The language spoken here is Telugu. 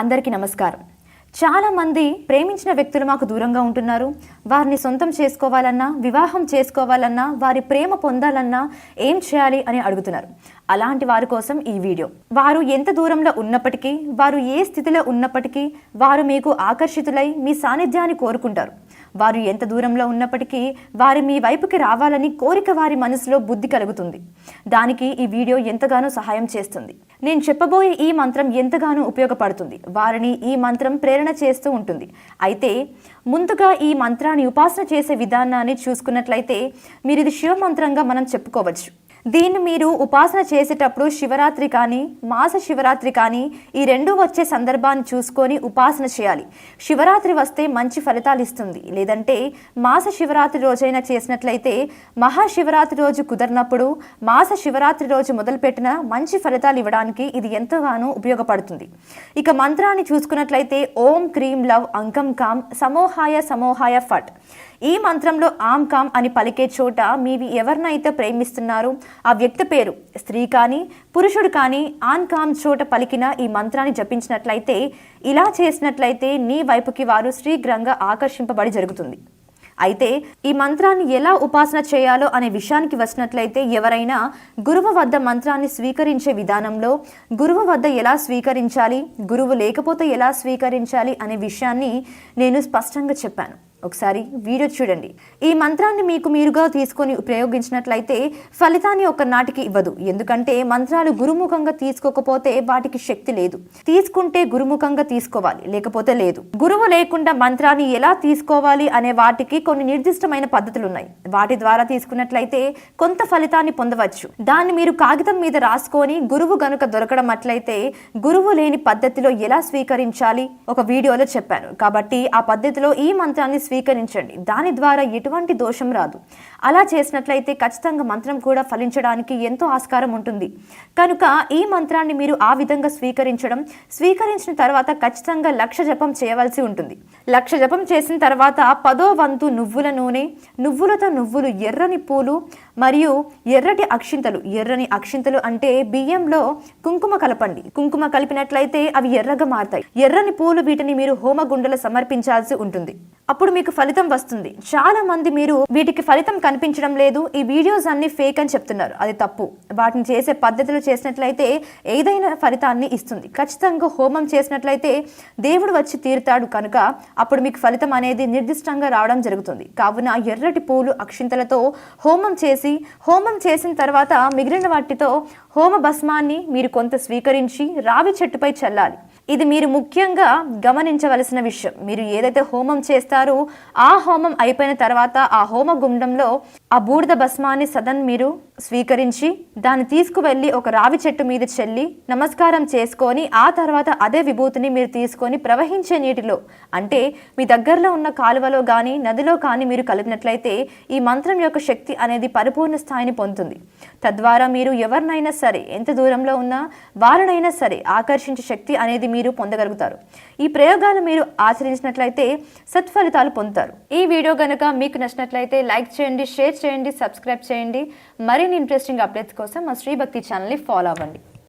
అందరికీ నమస్కారం. చాలా మంది ప్రేమించిన వ్యక్తులు మాకు దూరంగా ఉంటున్నారు. వారిని సొంతం చేసుకోవాలన్నా, వివాహం చేసుకోవాలన్నా, వారి ప్రేమ పొందాలన్నా ఏం చేయాలి అని అడుగుతున్నారు. అలాంటి వారి కోసం ఈ వీడియో. వారు ఎంత దూరంలో ఉన్నప్పటికీ, వారు ఏ స్థితిలో ఉన్నప్పటికీ వారు మీకు ఆకర్షితులై మీ సాన్నిధ్యాన్ని కోరుకుంటారు. వారు ఎంత దూరంలో ఉన్నప్పటికీ వారు మీ వైపుకి రావాలని కోరిక వారి మనసులో బుద్ధి కలుగుతుంది. దానికి ఈ వీడియో ఎంతగానో సహాయం చేస్తుంది. నేను చెప్పబోయే ఈ మంత్రం ఎంతగానో ఉపయోగపడుతుంది. వారిని ఈ మంత్రం ప్రేరణ చేస్తూ ఉంటుంది. అయితే ముందుగా ఈ మంత్రాన్ని ఉపాసన చేసే విధానాన్ని చూసుకున్నట్లయితే మీరు ఇది శివ మంత్రంగా మనం చెప్పుకోవచ్చు. దీన్ని మీరు ఉపాసన చేసేటప్పుడు శివరాత్రి కానీ, మాస శివరాత్రి కానీ ఈ రెండు వచ్చే సందర్భాన్ని చూసుకొని ఉపాసన చేయాలి. శివరాత్రి వస్తే మంచి ఫలితాలు ఇస్తుంది. లేదంటే మాస శివరాత్రి రోజైనా చేసినట్లయితే, మహాశివరాత్రి రోజు కుదరినప్పుడు మాస శివరాత్రి రోజు మొదలుపెట్టిన మంచి ఫలితాలు ఇవ్వడానికి ఇది ఎంతగానో ఉపయోగపడుతుంది. ఇక మంత్రాన్ని చూసుకున్నట్లయితే ఓం క్రీం లవ్ అంకం కాం సమోహాయ సమోహాయ ఫట్. ఈ మంత్రంలో ఆమ్ కామ్ అని పలికే చోట మీవి ఎవరినైతే ప్రేమిస్తున్నారో ఆ వ్యక్తి పేరు, స్త్రీ కానీ పురుషుడు కానీ ఆన్ కామ్ చోట పలికిన ఈ మంత్రాన్ని జపించినట్లయితే, ఇలా చేసినట్లయితే నీ వైపుకి వారు శీఘ్రంగా ఆకర్షింపబడి జరుగుతుంది. అయితే ఈ మంత్రాన్ని ఎలా ఉపాసన చేయాలో అనే విషయానికి వచ్చినట్లయితే, ఎవరైనా గురువు వద్ద మంత్రాన్ని స్వీకరించే విధానంలో గురువు వద్ద ఎలా స్వీకరించాలి, గురువు లేకపోతే ఎలా స్వీకరించాలి అనే విషయాన్ని నేను స్పష్టంగా చెప్పాను. ఒకసారి వీడియో చూడండి. ఈ మంత్రాన్ని మీకు మీరుగా తీసుకొని ప్రయోగించినట్లయితే ఫలితాన్ని ఒక నాటికి ఇవ్వదు. ఎందుకంటే మంత్రాలు గురుముఖంగా తీసుకోకపోతే వాటికి శక్తి లేదు. తీసుకుంటే గురుముఖంగా తీసుకోవాలి, లేకపోతే లేదు. గురువు లేకుండా మంత్రాన్ని ఎలా తీసుకోవాలి అనే వాటికి కొన్ని నిర్దిష్టమైన పద్ధతులు ఉన్నాయి. వాటి ద్వారా తీసుకున్నట్లయితే కొంత ఫలితాన్ని పొందవచ్చు. దాన్ని మీరు కాగితం మీద రాసుకొని గురువు గనుక దొరకడం అట్లయితే గురువు లేని పద్ధతిలో ఎలా స్వీకరించాలి ఒక వీడియోలో చెప్పాను. కాబట్టి ఆ పద్ధతిలో ఈ మంత్రాన్ని స్వీకరించండి. దాని ద్వారా ఎటువంటి దోషం రాదు. అలా చేసినట్లయితే ఖచ్చితంగా మంత్రం కూడా ఫలించడానికి ఎంతో ఆస్కారం ఉంటుంది. కనుక ఈ మంత్రాన్ని మీరు ఆ విధంగా స్వీకరించిన తర్వాత ఖచ్చితంగా 1,00,000 జపం చేయవలసి ఉంటుంది. 1,00,000 జపం చేసిన తర్వాత 10వ వంతు నువ్వుల నూనె, నువ్వులతో నువ్వులు, ఎర్రని పూలు మరియు ఎర్రటి అక్షింతలు. ఎర్రని అక్షింతలు అంటే బియ్యంలో కుంకుమ కలపండి. కుంకుమ కలిపినట్లయితే అవి ఎర్రగా మారుతాయి. ఎర్రని పూలు, వీటిని మీరు హోమగుండలో సమర్పించాల్సి ఉంటుంది. అప్పుడు మీకు ఫలితం వస్తుంది. చాలా మంది మీరు వీటికి ఫలితం కనిపించడం లేదు, ఈ వీడియోస్ అన్ని ఫేక్ అని చెప్తున్నారు. అది తప్పు. వాటిని చేసే పద్ధతులు చేసినట్లయితే ఏదైనా ఫలితాన్ని ఇస్తుంది. ఖచ్చితంగా హోమం చేసినట్లయితే దేవుడు వచ్చి తీరుతాడు. కనుక అప్పుడు మీకు ఫలితం అనేది నిర్దిష్టంగా రావడం జరుగుతుంది. కావున ఎర్రటి పూలు, అక్షింతలతో హోమం చేసిన తర్వాత మిగిలిన వాటితో హోమ భస్మాన్ని మీరు కొంత స్వీకరించి రావి చెట్టుపై చల్లాలి. ఇది మీరు ముఖ్యంగా గమనించవలసిన విషయం. మీరు ఏదైతే హోమం చేస్తారో ఆ హోమం అయిపోయిన తర్వాత ఆ హోమ గుండంలో ఆ బూడిద భస్మాన్ని సదన్ మీరు స్వీకరించి దాన్ని తీసుకువెళ్ళి ఒక రావి చెట్టు మీద చెల్లి నమస్కారం చేసుకొని, ఆ తర్వాత అదే విభూతిని మీరు తీసుకొని ప్రవహించే నీటిలో, అంటే మీ దగ్గరలో ఉన్న కాలువలో కానీ నదిలో కానీ మీరు కలిపినట్లయితే ఈ మంత్రం యొక్క శక్తి అనేది పరిపూర్ణ స్థాయిని పొందుతుంది. తద్వారా మీరు ఎవరినైనా సరే, ఎంత దూరంలో ఉన్నా వారినైనా సరే ఆకర్షించే శక్తి అనేది మీరు పొందగలుగుతారు. ఈ ప్రయోగాలు మీరు ఆచరించినట్లయితే సత్ఫలితాలు పొందుతారు. ఈ వీడియో కనుక మీకు నచ్చినట్లయితే లైక్ చేయండి, షేర్ చేయండి, సబ్స్క్రైబ్ చేయండి. మరిన్ని ఇంట్రెస్టింగ్ అప్డేట్స్ కోసం మా శ్రీ భక్తి ఛానల్ని ఫాలో అవ్వండి.